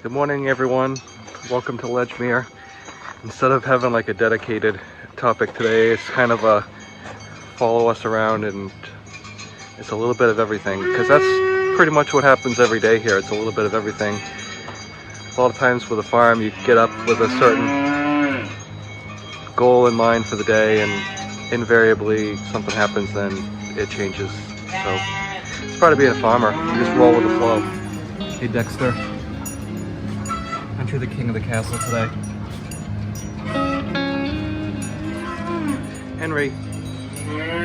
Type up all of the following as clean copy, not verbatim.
Good morning, everyone. Welcome to Ledgemere. Instead of having like a dedicated topic today, it's kind of a follow us around, and it's a little bit of everything, because that's pretty much what happens every day here. It's a little bit of everything. A lot of times with a farm, you get up with a certain goal in mind for the day, and invariably something happens, then it changes. So it's part of being a farmer. You just roll with the flow. Hey Dexter, aren't you the king of the castle today? Henry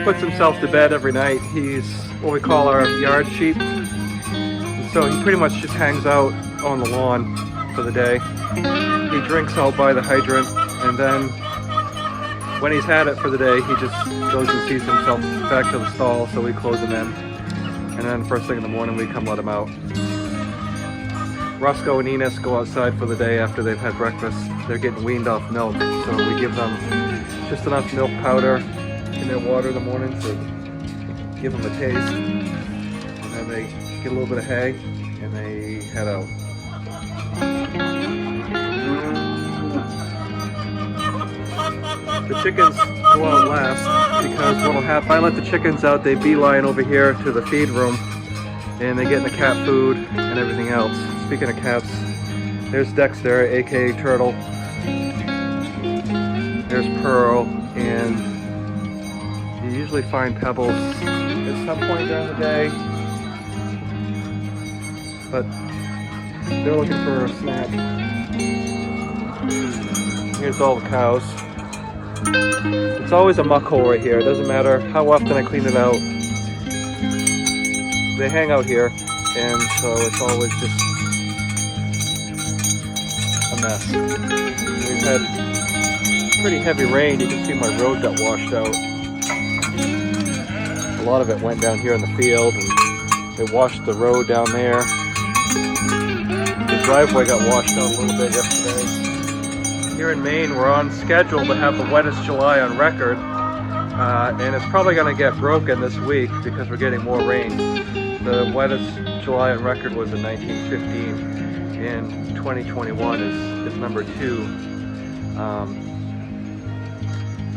puts himself to bed every night. He's what we call our yard sheep. And so he pretty much just hangs out on the lawn for the day. He drinks out by the hydrant, and then when he's had it for the day, he just goes and sees himself back to the stall, so we close him in. And then first thing in the morning, we come let him out. Roscoe and Enos go outside for the day after they've had breakfast. They're getting weaned off milk, so we give them just enough milk powder in their water in the morning to give them a taste. And then they get a little bit of hay, and they head out. The chickens go out last, because what'll happen, if I let the chickens out, they beeline over here to the feed room, and they get in the cat food and everything else. Speaking of cats, there's Dexter, aka Turtle. There's Pearl, and you usually find Pebbles at some point during the day, but they're looking for a snack. Here's all the cows. It's always a muck hole right here. It doesn't matter how often I clean it out. They hang out here, and so it's always just a mess. We've had pretty heavy rain. You can see my road got washed out. A lot of it went down here in the field, and they washed the road down there. The driveway got washed out a little bit yesterday. Here in Maine, we're on schedule to have the wettest July on record, and it's probably going to get broken this week because we're getting more rain. The wettest July on record was in 1915, and 2021 is number 2.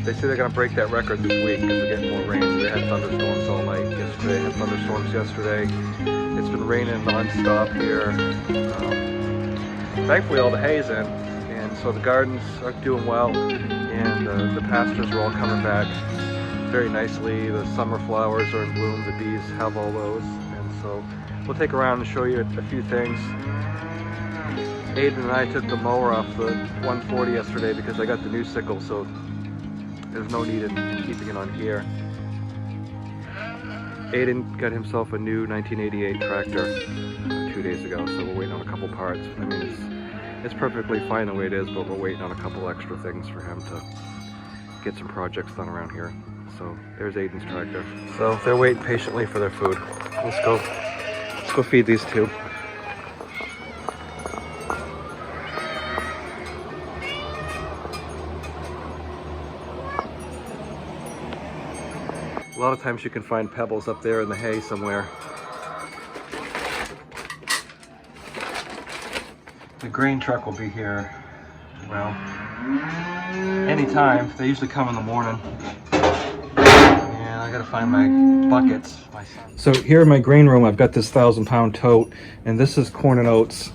They say they're going to break that record this week because we're getting more rain. So they had thunderstorms all night yesterday, had thunderstorms yesterday. It's been raining non-stop here. Thankfully all the hay's in, and so the gardens are doing well, and the pastures are all coming back very nicely. The summer flowers are in bloom, the bees have all those, and so we'll take around and show you a few things. Aiden and I took the mower off the 140 yesterday because I got the new sickle, so there's no need in keeping it on here. Aiden got himself a new 1988 tractor 2 days ago, so we're waiting on a couple parts. I mean, it's perfectly fine the way it is, but we're waiting on a couple extra things for him to get some projects done around here. So there's Aiden's tractor. So they're waiting patiently for their food. Let's go feed these two. A lot of times you can find Pebbles up there in the hay somewhere. The grain truck will be here, well, anytime. They usually come in the morning. And I gotta find my buckets. So here in my grain room, I've got this 1,000-pound tote, and this is corn and oats.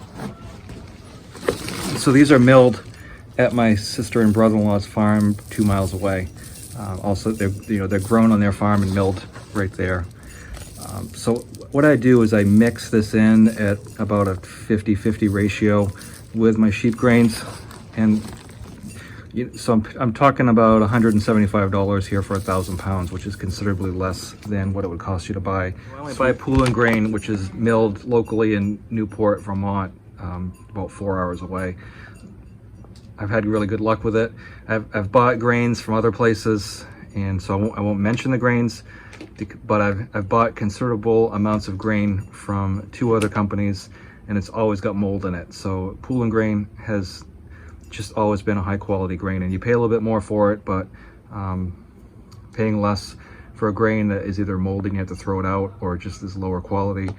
So these are milled at my sister and brother-in-law's farm 2 miles away. Also, they're grown on their farm and milled right there. So what I do is I mix this in at about a 50-50 ratio with my sheep grains, and so I'm talking about $175 here for 1,000 pounds, which is considerably less than what it would cost you to buy. I only buy Pool and Grain, which is milled locally in Newport, Vermont, about 4 hours away. I've had really good luck with it. I've bought grains from other places, and so I won't mention the grains, but I've bought considerable amounts of grain from 2 other companies, and it's always got mold in it. So Pool and Grain has just always been a high quality grain, and you pay a little bit more for it, but paying less for a grain that is either moldy and you have to throw it out, or just is lower quality,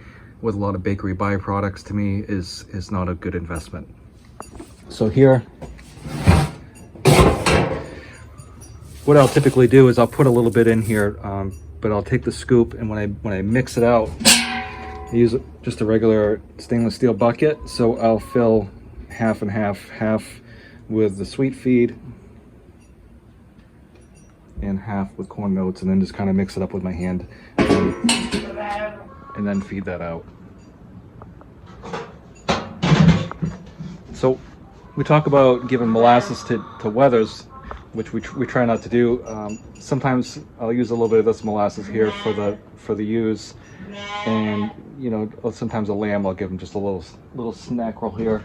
with a lot of bakery byproducts to me is not a good investment. So here, what I'll typically do is I'll put a little bit in here, but I'll take the scoop, and when I mix it out, I use just a regular stainless steel bucket. So I'll fill half and half with the sweet feed and half with corn notes, and then just kind of mix it up with my hand and then feed that out. So we talk about giving molasses to wethers, which we try not to do. Sometimes I'll use a little bit of this molasses here for the ewes, and you know, sometimes a lamb I'll give them just a little snack roll here.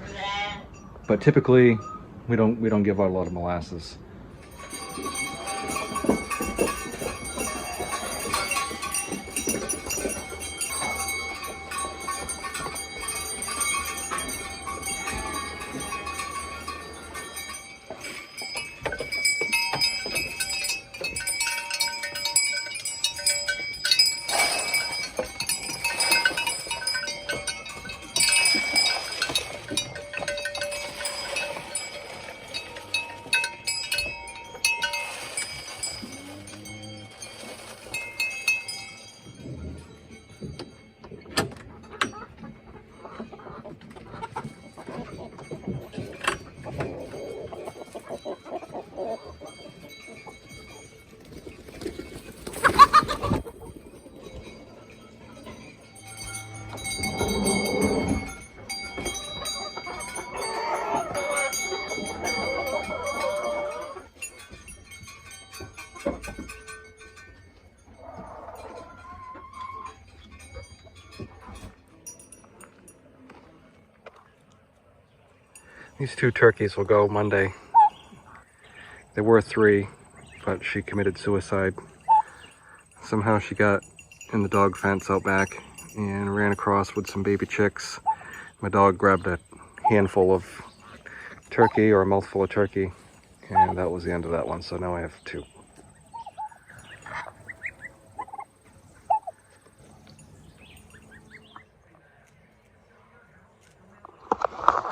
But typically we don't give out a lot of molasses. These 2 turkeys will go Monday. There were 3, but she committed suicide. Somehow she got in the dog fence out back and ran across with some baby chicks. My dog grabbed a handful of turkey, or a mouthful of turkey, and that was the end of that one. So now I have 2.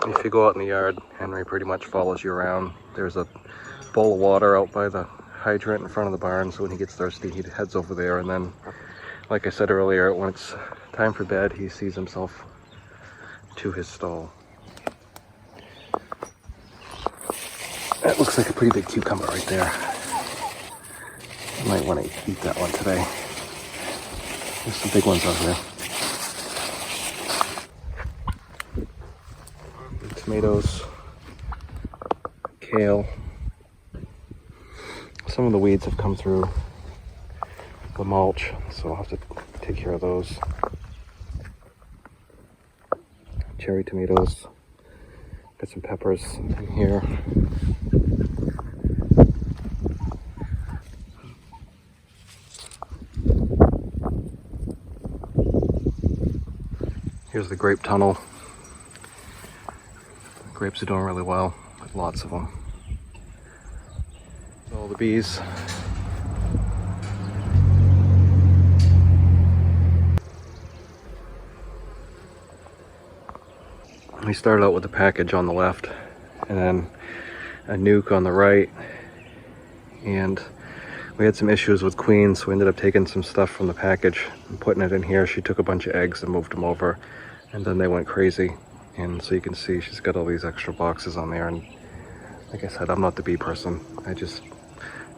If you go out in the yard, Henry pretty much follows you around. There's a bowl of water out by the hydrant in front of the barn, so when he gets thirsty, he heads over there. And then, like I said earlier, when it's time for bed, he sees himself to his stall. That looks like a pretty big cucumber right there. I might want to eat that one today. There's some big ones out here. Tomatoes, kale. Some of the weeds have come through the mulch, so I'll have to take care of those. Cherry tomatoes. Got some peppers in here. Here's the grape tunnel. Grapes are doing really well, with lots of them. All the bees. We started out with the package on the left, and then a nuke on the right, and we had some issues with Queen, so we ended up taking some stuff from the package and putting it in here. She took a bunch of eggs and moved them over, and then they went crazy. And so you can see she's got all these extra boxes on there, and like I said, I'm not the bee person. I just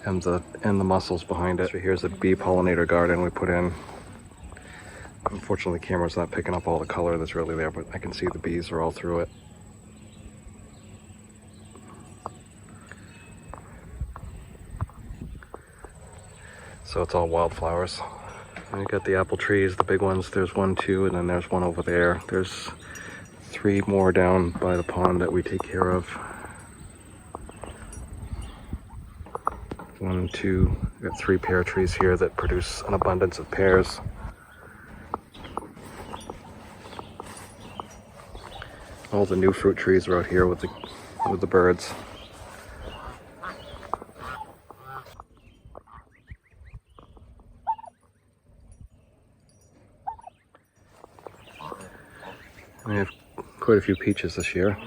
am the muscles behind it. So here's a bee pollinator garden we put in. Unfortunately, the camera's not picking up all the color that's really there, but I can see the bees are all through it. So it's all wildflowers. And you got the apple trees, the big ones. There's 1, 2, and then there's one over there. There's 3 more down by the pond that we take care of. 1, 2, we've got 3 pear trees here that produce an abundance of pears. All the new fruit trees are out here with the birds. quite a few peaches this year.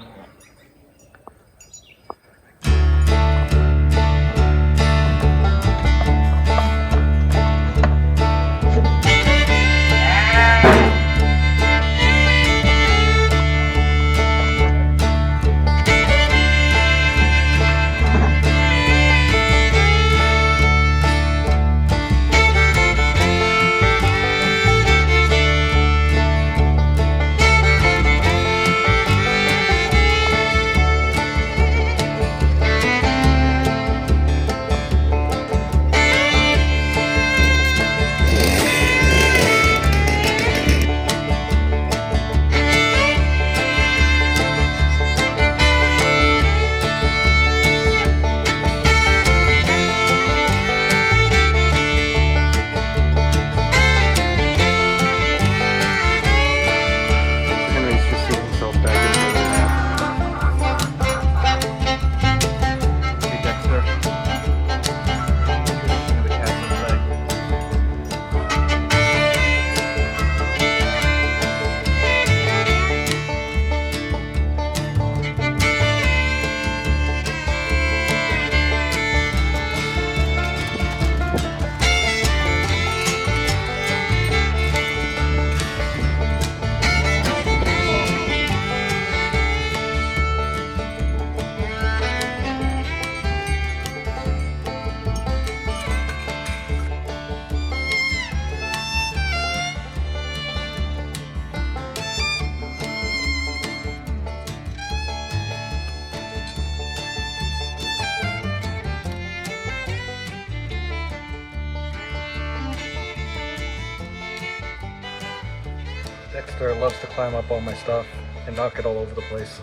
Dexter loves to climb up all my stuff and knock it all over the place.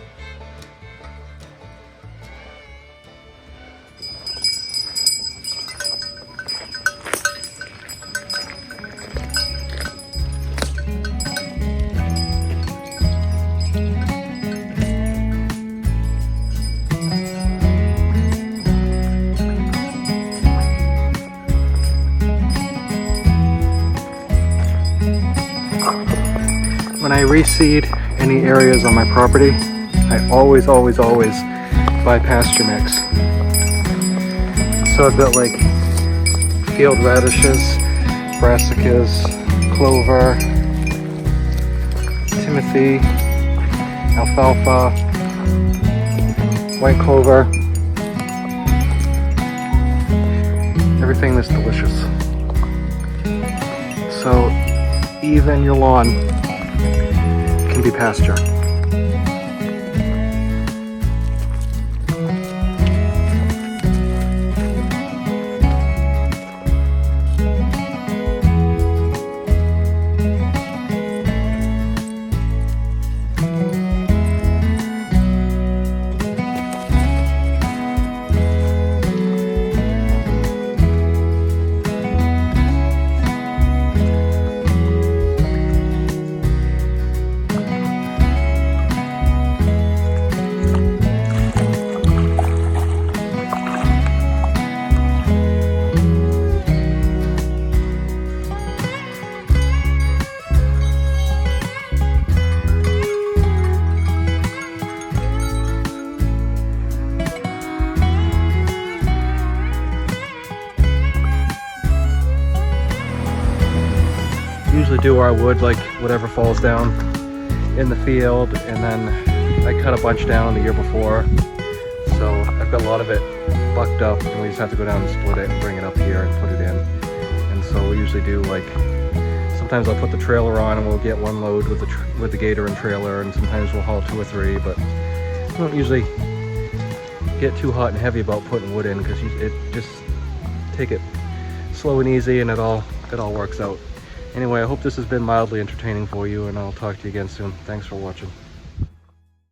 When I reseed any areas on my property, I always buy pasture mix. So I've got like field radishes, brassicas, clover, timothy, alfalfa, white clover, everything that's delicious. So even your lawn can be pasture. Usually do where I would like whatever falls down in the field, and then I cut a bunch down the year before, so I've got a lot of it bucked up and we just have to go down and split it and bring it up here and put it in. And so we usually do like, sometimes I'll put the trailer on and we'll get one load with the gator and trailer, and sometimes we'll haul 2 or 3, but we don't usually get too hot and heavy about putting wood in, because it just take it slow and easy and it all works out. Anyway, I hope this has been mildly entertaining for you, and I'll talk to you again soon. Thanks for watching.